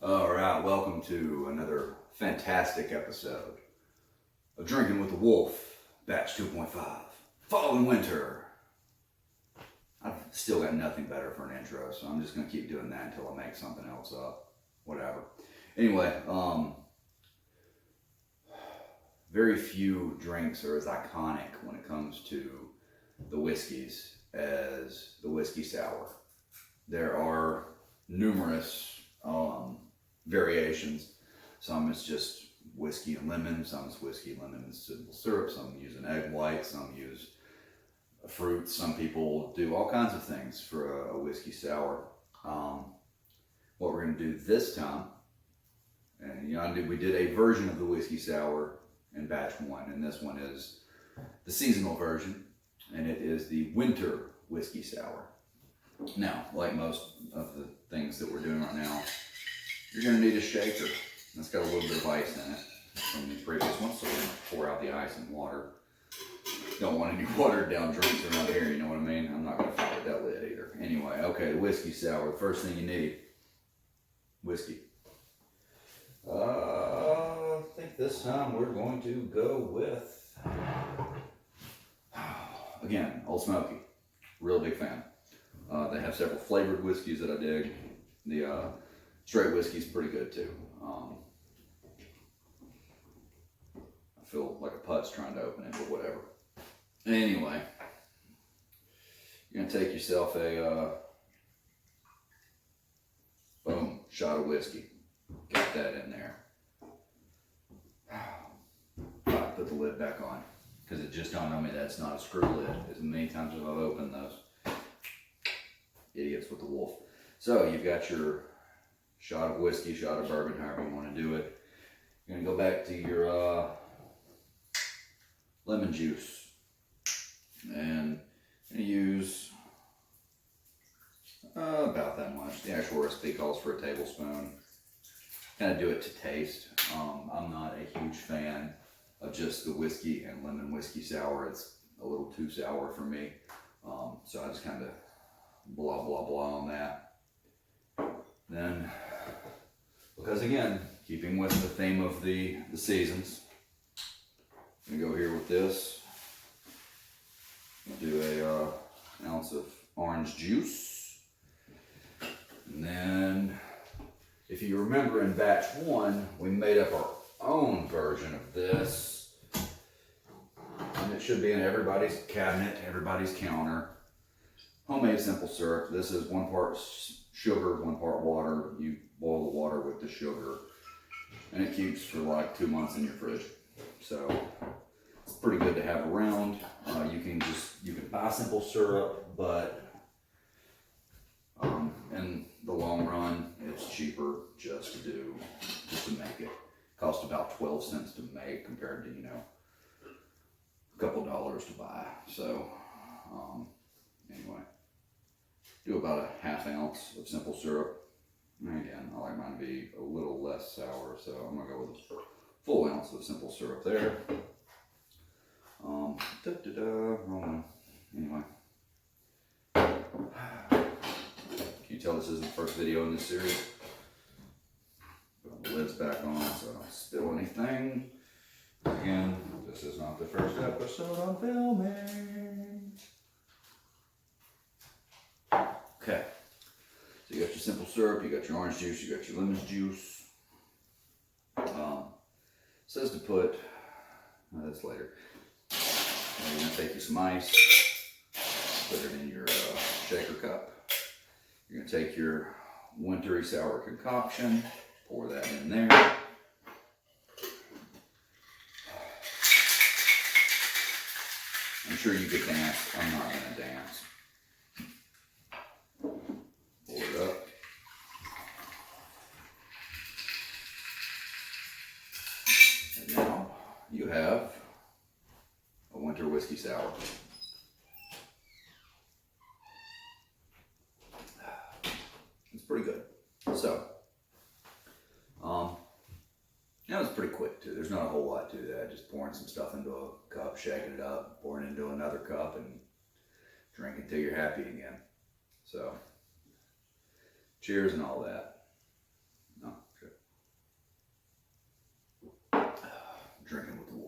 All right, welcome to another fantastic episode of Drinking with the Wolf, batch 2.5, Fall and Winter. I've still got nothing better for an intro, so I'm just going to keep doing that until I make something else up. Whatever. Anyway, very few drinks are as iconic when it comes to the whiskeys as the whiskey sour. There are numerous variations. Some is just whiskey and lemon, some is whiskey, lemon, and simple syrup, some use an egg white, some use a fruit, some people do all kinds of things for a whiskey sour. What we're going to do this time, and we did a version of the whiskey sour in batch 1, and this one is the seasonal version, and it is the winter whiskey sour. Now, like most of the things that we're doing right now, you're going to need a shaker. That's got a little bit of ice in it from the previous one, so we're going to pour out the ice and water. Don't want any watered down drinks around here, you know what I mean? I'm not going to fight with that lid either. Anyway, okay, the whiskey sour. The first thing you need, whiskey. I think this time we're going to go with, again, Old Smoky. Real big fan. They have several flavored whiskeys that I dig. The straight whiskey's pretty good too. I feel like a putz trying to open it, but whatever. Anyway, you're gonna take yourself a boom shot of whiskey. Got that in there. Put the lid back on because it just dawned on me that's not a screw lid. As many times as I've opened those. Idiots with the wolf. So you've got your shot of whiskey, shot of bourbon, however you want to do it. You're going to go back to your lemon juice. And you're going to use about that much. The actual recipe calls for a tablespoon. Kind of do it to taste. I'm not a huge fan of just the whiskey and lemon whiskey sour. It's a little too sour for me. So I just kind of blah blah blah on that. Then, because again, keeping with the theme of the seasons, I'm gonna go here with this. Do an ounce of orange juice, and then if you remember in batch 1, we made up our own version of this, and it should be in everybody's cabinet, everybody's counter. Homemade simple syrup. This is 1 part sugar, 1 part water. You boil the water with the sugar, and it keeps for like 2 months in your fridge. So it's pretty good to have around. You can buy simple syrup, but in the long run, it's cheaper just to make it. Costs about 12 cents to make compared to a couple dollars to buy. So anyway. Do about a ½ ounce of simple syrup. And again, I like mine to be a little less sour, so I'm gonna go with a full ounce of simple syrup there. Wrong one. Anyway. Can you tell this isn't the first video in this series? Put the lids back on so I don't spill anything. Again, this is not the first episode I'm filming. Okay, so you got your simple syrup, you got your orange juice, you got your lemon juice. It says to put, that's later. You're going to take you some ice, put it in your shaker cup. You're going to take your wintry sour concoction, pour that in there. I'm sure you could dance, I'm not going to dance. Pour it up. And now you have a winter whiskey sour. It's pretty good. So, that was pretty quick too. There's not a whole lot to that. Just pouring some stuff into a cup, shaking it up, pouring it into another cup, and drinking till you're happy again. So, cheers and all that. No. drinking with the